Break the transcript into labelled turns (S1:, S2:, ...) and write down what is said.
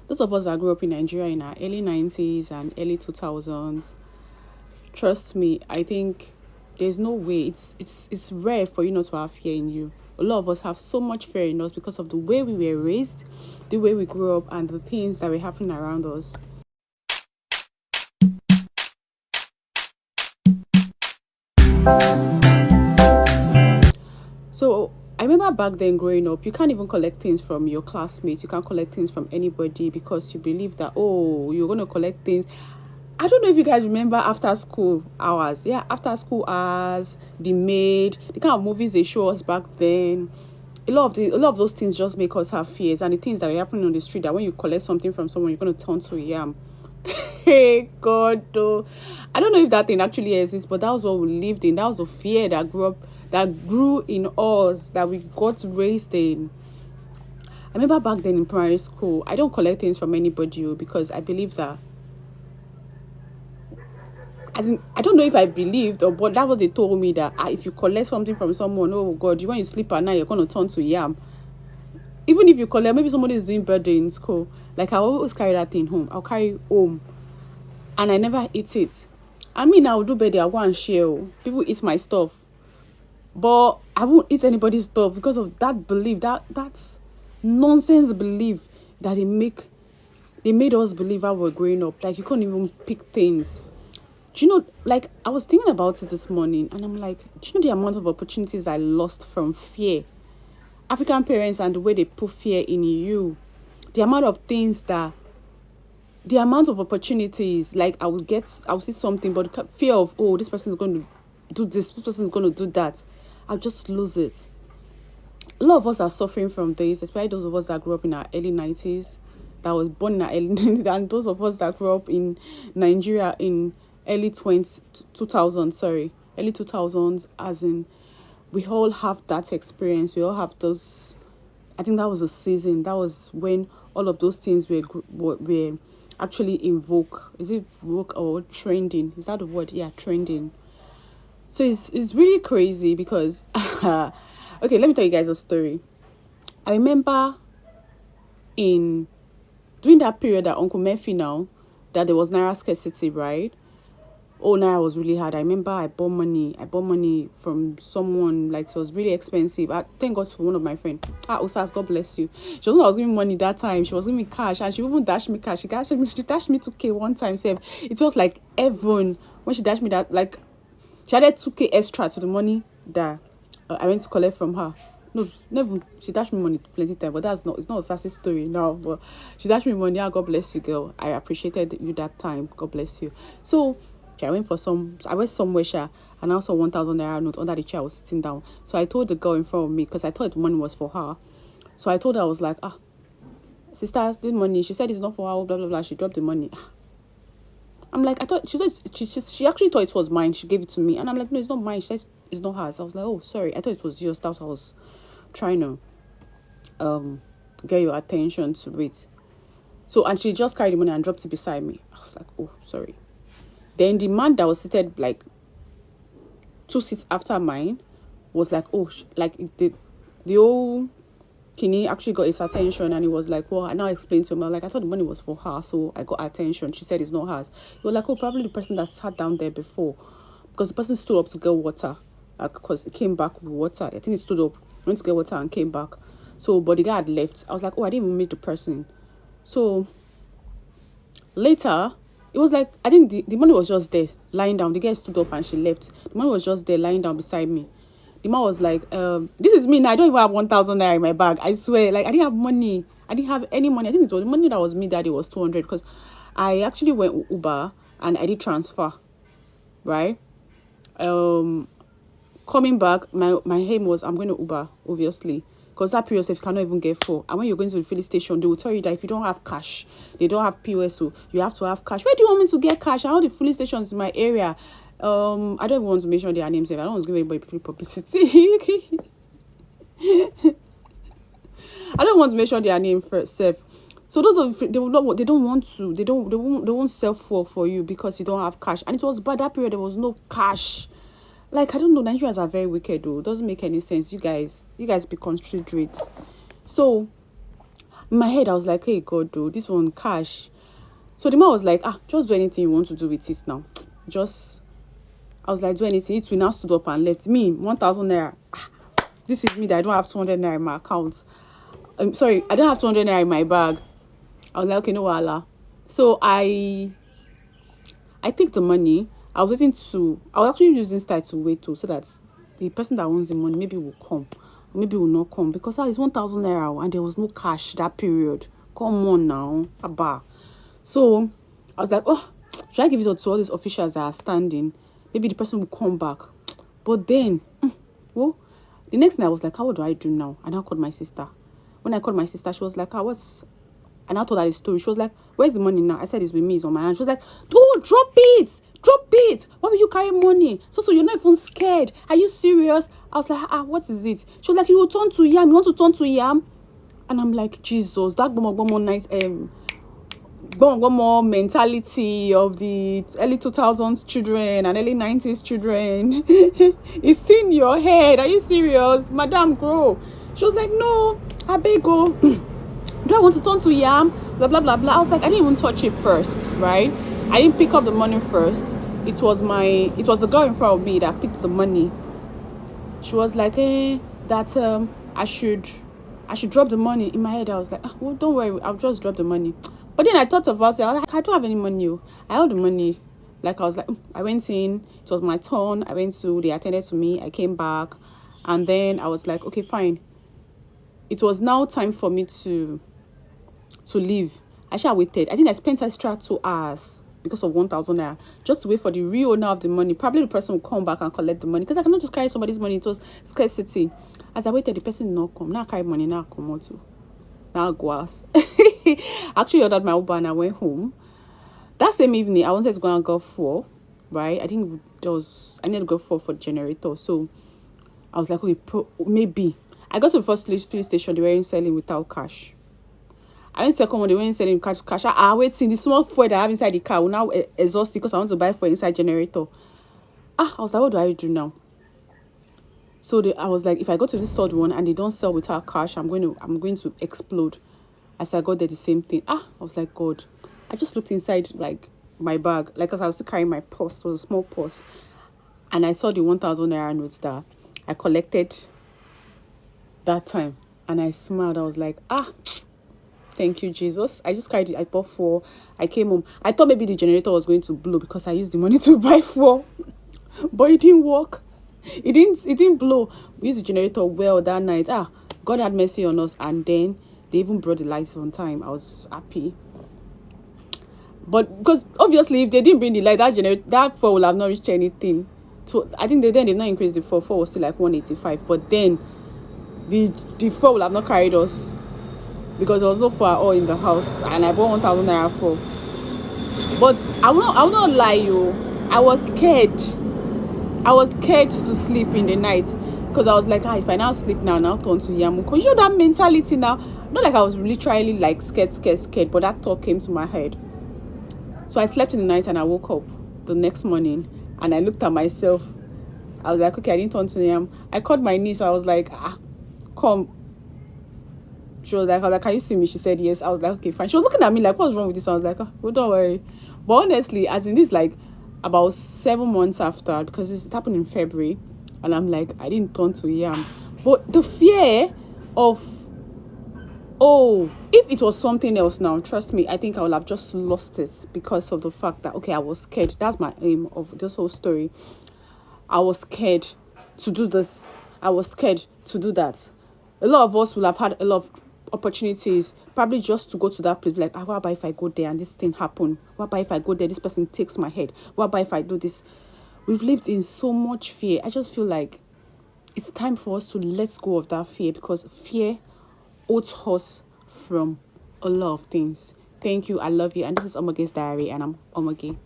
S1: Those of us that grew up in Nigeria in our early 90s and early 2000s, trust me, I think there's no way. It's rare for you not to have fear in you. A lot of us have so much fear in us because of the way we were raised, the way we grew up, and the things that were happening around us. So I remember back then growing up, you can't even collect things from your classmates. You can't collect things from anybody because you believe that, oh, you're going to collect things. I don't know if you guys remember after school hours. Yeah, after school hours, the maid, the kind of movies they show us back then. A lot of those things just make us have fears, and the things that were happening on the street, that when you collect something from someone, you're going to turn to a yam. Hey God, though. I don't know if that thing actually exists, but that was what we lived in. That was the fear that grew in us, that we got raised in. I remember back then in primary school, I don't collect things from anybody, because I believe that, as in, I don't know if I believed, or but that's what they told me, that if you collect something from someone, oh God, when you sleep at night, you're going to turn to yam. Even if you collect, maybe somebody is doing birthday in school, like I always carry that thing home. I'll carry home, and I never eat it. I mean, I'll do birthday, I'll go and share. People eat my stuff, but I won't eat anybody's stuff because of that belief, that's nonsense belief that they made us believe while we're growing up. Like, you can't even pick things. Do you know, like, I was thinking about it this morning, and I'm like, do you know the amount of opportunities I lost from fear? African parents, and the way they put fear in you. The amount of things that, the amount of opportunities, like I will see something, but the fear of, oh, this person is going to do this person is going to do that, I'll just lose it. A lot of us are suffering from this, especially those of us that grew up in our early 90s, that was born in our early 90s, and those of us that grew up in Nigeria in early 2000s, early 2000s, as in, we all have that experience. We all have those. I think that was a season. That was when all of those things were actually in vogue. Is it vogue or trending? Is that the word? Yeah, trending. So it's really crazy because, okay, let me tell you guys a story. I remember during that period that Uncle Murphy now, that there was Naira Scarcity, right? Oh, Naira was really hard. I remember I bought money from someone, like, it was really expensive. I thank God for one of my friends. Osas, God bless you. She was giving me money that time. She was giving me cash, and she even dashed me cash. She dashed me 2K one time. So it was like heaven when she dashed me that. Like, she added 2K extra to the money that I went to collect from her. No, never. She dashed me money plenty time, but it's not a sassy story now. But she dashed me money. God bless you, girl. I appreciated you that time. God bless you. So I went somewhere, and I also 1,000 naira note under the chair. I was sitting down. So I told the girl in front of me, because I thought the money was for her. So I told her, I was like, sister, this money. She said it's not for her, blah, blah, blah. She dropped the money. I'm like, I thought, she said, she actually thought it was mine. She gave it to me. And I'm like, no, it's not mine. She said it's not hers. I was like, oh, sorry. I thought it was yours. That's what I was trying to get your attention to it. So, and she just carried the money and dropped it beside me. I was like, oh, sorry. Then the man that was seated like 2 seats after mine was like, oh, like the old Kini actually got his attention, and he was like, well, I now explained to him, I was like, I thought the money was for her, so I got attention. She said it's not hers. He was like, oh, probably the person that sat down there before, because the person stood up to get water, because he came back with water. I think he stood up, went to get water, and came back. So, but the guy had left. I was like, oh, I didn't even meet the person. So later, it was like, I think the money was just there, lying down. The girl stood up and she left. The money was just there, lying down beside me. The man was like, this is me now. I don't even have 1,000 naira in my bag. I swear. Like, I didn't have money. I didn't have any money. I think it was the money that was me that it was 200, because I actually went Uber and I did transfer, right? Coming back, my aim was, I'm going to Uber, obviously. Because that period, if you cannot even get full. And when you're going to the filling station, they will tell you that if you don't have cash, they don't have POS, so you have to have cash. Where do you want me to get cash? I know the filling stations in my area. I don't even want to mention their names. I don't want to give anybody free publicity. I don't want to mention their name first, self. So those of they won't sell for you because you don't have cash. And it was by that period there was no cash. Like, I don't know, Nigerians are very wicked though. It doesn't make any sense. You guys be considerate. So In my head, I was like, hey, God, though, this one cash. So the man was like, just do anything you want to do with it now. I was like, do anything. It will now stood up and left. Me, 1,000 naira. This is me that I don't have 200 naira in my account. I'm sorry, I don't have 200 naira in my bag. I was like, okay, no wala. So I picked the money. I was actually using style to wait too, so that the person that wants the money maybe will come, maybe will not come, because it's 1,000 naira and there was no cash that period. Come on now, abba. So I was like, oh, should I give it to all these officials that are standing? Maybe the person will come back. But then, well, the next night I was like, what do I do now? And I called my sister. When I called my sister, she was like, what's... And I told her the story. She was like, where's the money now? I said, it's with me, it's on my hand. She was like, dude, drop it. Drop it. Why will you carry money? So you're not even scared. Are you serious? I was like, what is it? She was like, you will turn to yam. You want to turn to yam? And I'm like, Jesus, that nice mentality of the early 2000s children and early 90s children is still in your head. Are you serious? Madam, grow. She was like, no, I beg you. Do I want to turn to yam? Blah, blah, blah, blah. I was like, I didn't even touch it first, right? I didn't pick up the money first. It was the girl in front of me that picked the money. She was like, that I should drop the money. In my head, I was like, well, don't worry, I'll just drop the money. But then I thought about it. I was like, I don't have any money. I held the money. Like, I was like, I went in. It was my turn. They attended to me. I came back. And then I was like, okay, fine. It was now time for me to leave. I waited. I think I spent extra 2 hours because of 1,000 naira just to wait for the real owner of the money. Probably the person will come back and collect the money, because I cannot just carry somebody's money. It was scarcity. As I waited, the person did not come. Now I carry money. Now I come out too. Now I go out. Actually ordered my Uber and I went home. That same evening, I wanted to go and go for, right? I need to go for the generator. So I was like, okay, maybe. I got to the first filling station. They weren't selling without cash. I went to the second one. They weren't selling cash. Waiting. The small fuel that I have inside the car will now exhaust because I want to buy for inside generator. I was like, what do I do now? So I was like, if I go to this third one and they don't sell without cash, I'm going to explode. As I got there, the same thing. I was like, God. I just looked inside like my bag, like, because I was still carrying my purse. It was a small purse, and I saw the 1,000 naira notes that I collected that time, and I smiled. I was like, thank you, Jesus. I just carried it. I bought 4. I came home. I thought maybe the generator was going to blow because I used the money to buy 4, but it didn't work. It didn't blow. We used the generator well that night. God had mercy on us, and then they even brought the lights on time. I was happy. But because obviously if they didn't bring the light, that 4 will have not reached anything. So I think they've not increased the 4. 4 was still like 185. But then the 4 will have not carried us, because there was no 4 at all in the house, and I bought 1,000 naira 4. But I will not lie you. I was scared. I was scared to sleep in the night, because I was like, if I now sleep now turn to yamu. Because you know that mentality now. Not like I was literally like scared, but that thought came to my head. So I slept in the night, and I woke up the next morning, and I looked at myself. I was like, okay, I didn't turn to yam. I called my niece. I was like, come. She was like, can you see me? She said yes. I was like, okay, fine. She was looking at me like, what's wrong with this? I was like, well, don't worry. But honestly, as in this, like about 7 months after, because it happened in February, and I'm like, I didn't turn to yam. But the fear of, if it was something else now, trust me, I think I would have just lost it, because of the fact that, okay, I was scared. That's my aim of this whole story. I was scared to do this. I was scared to do that. A lot of us will have had a lot of opportunities, probably just to go to that place, like, what about if I go there and this thing happen? What about if I go there, this person takes my head? What about if I do this? We've lived in so much fear. I just feel like it's time for us to let go of that fear, because fear holds us from a lot of things. Thank you. I love you. And this is Omoge's Diary, and I'm Omoge.